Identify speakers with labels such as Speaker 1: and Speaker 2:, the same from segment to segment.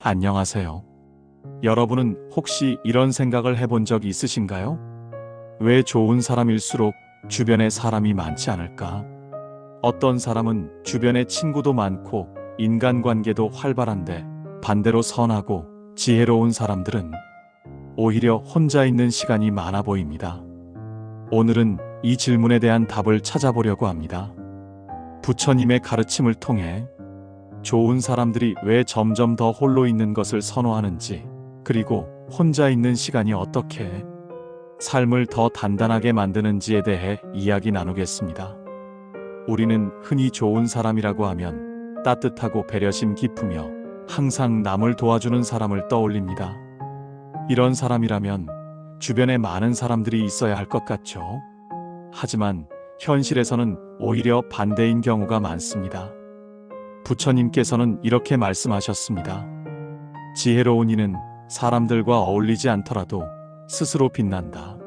Speaker 1: 안녕하세요. 여러분은 혹시 이런 생각을 해본 적 있으신가요? 왜 좋은 사람일수록 주변에 사람이 많지 않을까? 어떤 사람은 주변에 친구도 많고 인간관계도 활발한데 반대로 선하고 지혜로운 사람들은 오히려 혼자 있는 시간이 많아 보입니다. 오늘은 이 질문에 대한 답을 찾아보려고 합니다. 부처님의 가르침을 통해 좋은 사람들이 왜 점점 더 홀로 있는 것을 선호하는지, 그리고 혼자 있는 시간이 어떻게 삶을 더 단단하게 만드는지에 대해 이야기 나누겠습니다. 우리는 흔히 좋은 사람이라고 하면 따뜻하고 배려심 깊으며 항상 남을 도와주는 사람을 떠올립니다. 이런 사람이라면 주변에 많은 사람들이 있어야 할 것 같죠? 하지만 현실에서는 오히려 반대인 경우가 많습니다. 부처님께서는 이렇게 말씀하셨습니다. 지혜로운 이는 사람들과 어울리지 않더라도 스스로 빛난다.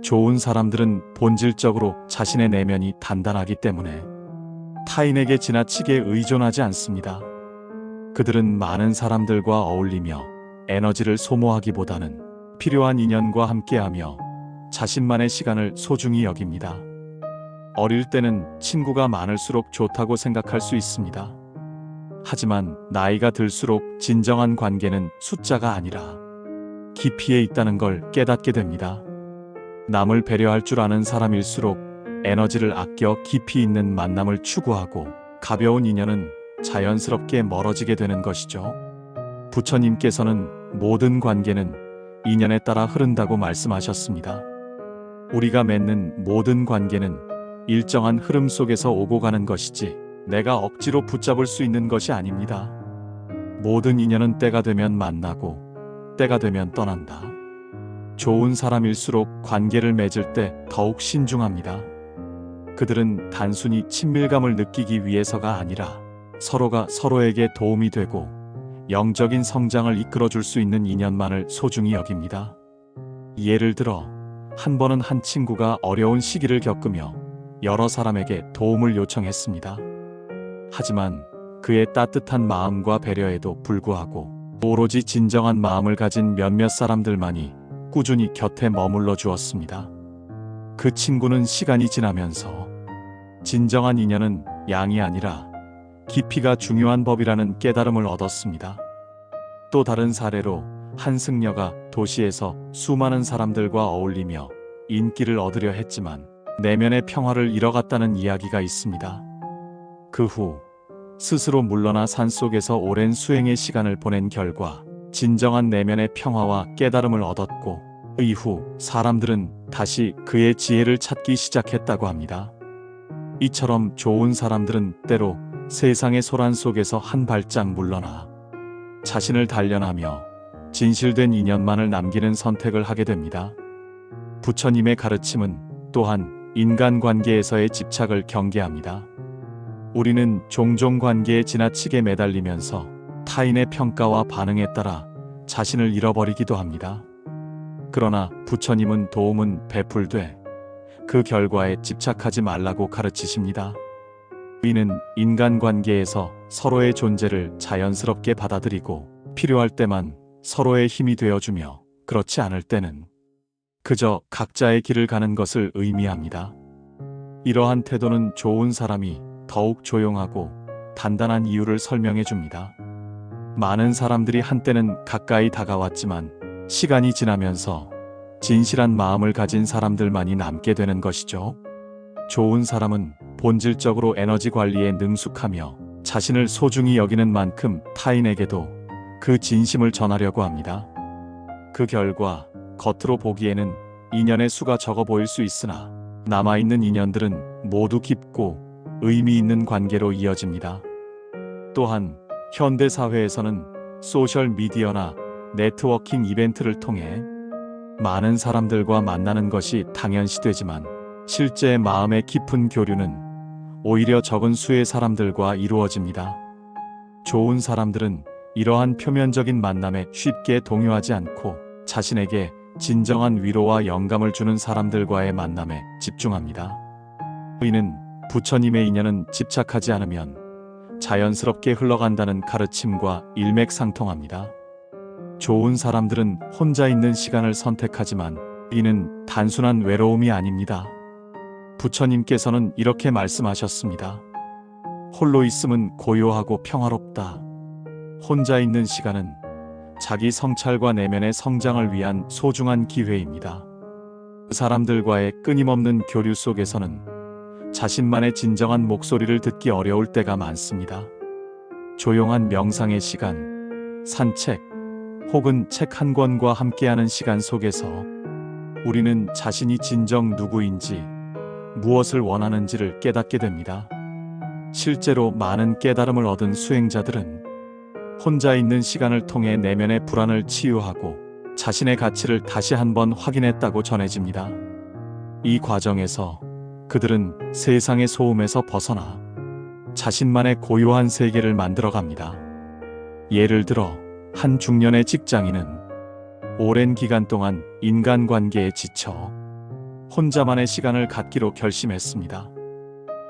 Speaker 1: 좋은 사람들은 본질적으로 자신의 내면이 단단하기 때문에 타인에게 지나치게 의존하지 않습니다. 그들은 많은 사람들과 어울리며 에너지를 소모하기보다는 필요한 인연과 함께하며 자신만의 시간을 소중히 여깁니다. 어릴 때는 친구가 많을수록 좋다고 생각할 수 있습니다. 하지만 나이가 들수록 진정한 관계는 숫자가 아니라 깊이에 있다는 걸 깨닫게 됩니다. 남을 배려할 줄 아는 사람일수록 에너지를 아껴 깊이 있는 만남을 추구하고 가벼운 인연은 자연스럽게 멀어지게 되는 것이죠. 부처님께서는 모든 관계는 인연에 따라 흐른다고 말씀하셨습니다. 우리가 맺는 모든 관계는 일정한 흐름 속에서 오고 가는 것이지 내가 억지로 붙잡을 수 있는 것이 아닙니다. 모든 인연은 때가 되면 만나고 때가 되면 떠난다. 좋은 사람일수록 관계를 맺을 때 더욱 신중합니다. 그들은 단순히 친밀감을 느끼기 위해서가 아니라 서로가 서로에게 도움이 되고 영적인 성장을 이끌어줄 수 있는 인연만을 소중히 여깁니다. 예를 들어 한 번은 한 친구가 어려운 시기를 겪으며 여러 사람에게 도움을 요청했습니다. 하지만 그의 따뜻한 마음과 배려에도 불구하고 오로지 진정한 마음을 가진 몇몇 사람들만이 꾸준히 곁에 머물러 주었습니다. 그 친구는 시간이 지나면서 진정한 인연은 양이 아니라 깊이가 중요한 법이라는 깨달음을 얻었습니다. 또 다른 사례로 한 승려가 도시에서 수많은 사람들과 어울리며 인기를 얻으려 했지만 내면의 평화를 잃어갔다는 이야기가 있습니다. 그 후 스스로 물러나 산속에서 오랜 수행의 시간을 보낸 결과 진정한 내면의 평화와 깨달음을 얻었고 이후 사람들은 다시 그의 지혜를 찾기 시작했다고 합니다. 이처럼 좋은 사람들은 때로 세상의 소란 속에서 한 발짝 물러나 자신을 단련하며 진실된 인연만을 남기는 선택을 하게 됩니다. 부처님의 가르침은 또한 인간관계에서의 집착을 경계합니다. 우리는 종종 관계에 지나치게 매달리면서 타인의 평가와 반응에 따라 자신을 잃어버리기도 합니다. 그러나 부처님은 도움은 베풀되 그 결과에 집착하지 말라고 가르치십니다. 우리는 인간관계에서 서로의 존재를 자연스럽게 받아들이고 필요할 때만 서로의 힘이 되어주며 그렇지 않을 때는 그저 각자의 길을 가는 것을 의미합니다. 이러한 태도는 좋은 사람이 더욱 조용하고 단단한 이유를 설명해 줍니다. 많은 사람들이 한때는 가까이 다가왔지만 시간이 지나면서 진실한 마음을 가진 사람들만이 남게 되는 것이죠. 좋은 사람은 본질적으로 에너지 관리에 능숙하며 자신을 소중히 여기는 만큼 타인에게도 그 진심을 전하려고 합니다. 그 결과 겉으로 보기에는 인연의 수가 적어 보일 수 있으나 남아있는 인연들은 모두 깊고 의미 있는 관계로 이어집니다. 또한 현대 사회에서는 소셜 미디어나 네트워킹 이벤트를 통해 많은 사람들과 만나는 것이 당연시되지만 실제 마음의 깊은 교류는 오히려 적은 수의 사람들과 이루어집니다. 좋은 사람들은 이러한 표면적인 만남에 쉽게 동요하지 않고 자신에게 진정한 위로와 영감을 주는 사람들과의 만남에 집중합니다. 이는 부처님의 인연은 집착하지 않으면 자연스럽게 흘러간다는 가르침과 일맥상통합니다. 좋은 사람들은 혼자 있는 시간을 선택하지만 이는 단순한 외로움이 아닙니다. 부처님께서는 이렇게 말씀하셨습니다. 홀로 있음은 고요하고 평화롭다. 혼자 있는 시간은 자기 성찰과 내면의 성장을 위한 소중한 기회입니다. 사람들과의 끊임없는 교류 속에서는 자신만의 진정한 목소리를 듣기 어려울 때가 많습니다. 조용한 명상의 시간, 산책, 혹은 책 한 권과 함께하는 시간 속에서 우리는 자신이 진정 누구인지, 무엇을 원하는지를 깨닫게 됩니다. 실제로 많은 깨달음을 얻은 수행자들은 혼자 있는 시간을 통해 내면의 불안을 치유하고 자신의 가치를 다시 한번 확인했다고 전해집니다. 이 과정에서 그들은 세상의 소음에서 벗어나 자신만의 고요한 세계를 만들어갑니다. 예를 들어 한 중년의 직장인은 오랜 기간 동안 인간관계에 지쳐 혼자만의 시간을 갖기로 결심했습니다.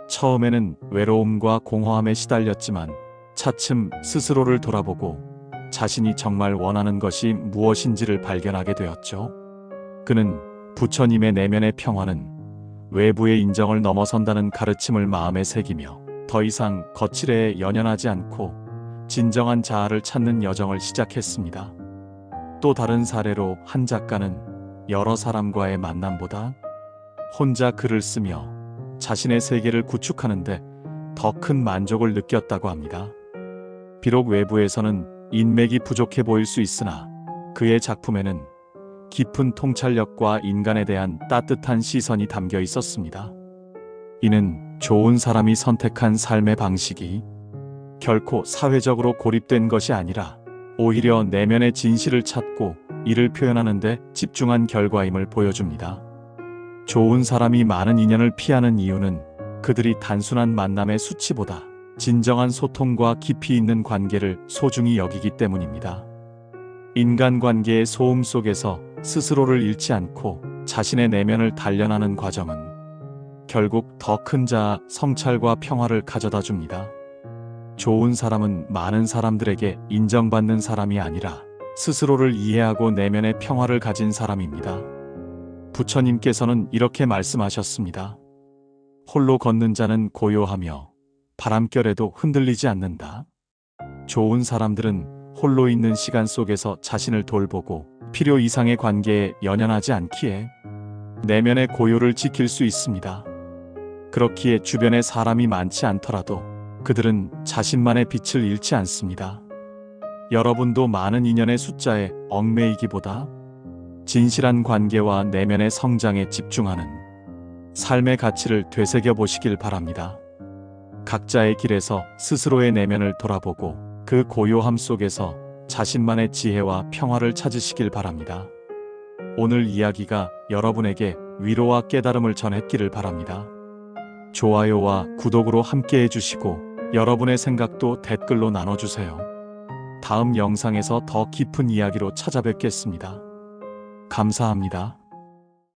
Speaker 1: 처음에는 외로움과 공허함에 시달렸지만 차츰 스스로를 돌아보고 자신이 정말 원하는 것이 무엇인지를 발견하게 되었죠. 그는 부처님의 내면의 평화는 외부의 인정을 넘어선다는 가르침을 마음에 새기며 더 이상 거칠에 연연하지 않고 진정한 자아를 찾는 여정을 시작했습니다. 또 다른 사례로 한 작가는 여러 사람과의 만남보다 혼자 글을 쓰며 자신의 세계를 구축하는데 더 큰 만족을 느꼈다고 합니다. 비록 외부에서는 인맥이 부족해 보일 수 있으나 그의 작품에는 깊은 통찰력과 인간에 대한 따뜻한 시선이 담겨 있었습니다. 이는 좋은 사람이 선택한 삶의 방식이 결코 사회적으로 고립된 것이 아니라 오히려 내면의 진실을 찾고 이를 표현하는 데 집중한 결과임을 보여줍니다. 좋은 사람이 많은 인연을 피하는 이유는 그들이 단순한 만남의 수치보다 진정한 소통과 깊이 있는 관계를 소중히 여기기 때문입니다. 인간관계의 소음 속에서 스스로를 잃지 않고 자신의 내면을 단련하는 과정은 결국 더 큰 자아, 성찰과 평화를 가져다 줍니다. 좋은 사람은 많은 사람들에게 인정받는 사람이 아니라 스스로를 이해하고 내면의 평화를 가진 사람입니다. 부처님께서는 이렇게 말씀하셨습니다. 홀로 걷는 자는 고요하며 바람결에도 흔들리지 않는다. 좋은 사람들은 홀로 있는 시간 속에서 자신을 돌보고 필요 이상의 관계에 연연하지 않기에 내면의 고요를 지킬 수 있습니다. 그렇기에 주변에 사람이 많지 않더라도 그들은 자신만의 빛을 잃지 않습니다. 여러분도 많은 인연의 숫자에 얽매이기보다 진실한 관계와 내면의 성장에 집중하는 삶의 가치를 되새겨 보시길 바랍니다. 각자의 길에서 스스로의 내면을 돌아보고 그 고요함 속에서 자신만의 지혜와 평화를 찾으시길 바랍니다. 오늘 이야기가 여러분에게 위로와 깨달음을 전했기를 바랍니다. 좋아요와 구독으로 함께 해주시고 여러분의 생각도 댓글로 나눠주세요. 다음 영상에서 더 깊은 이야기로 찾아뵙겠습니다. 감사합니다.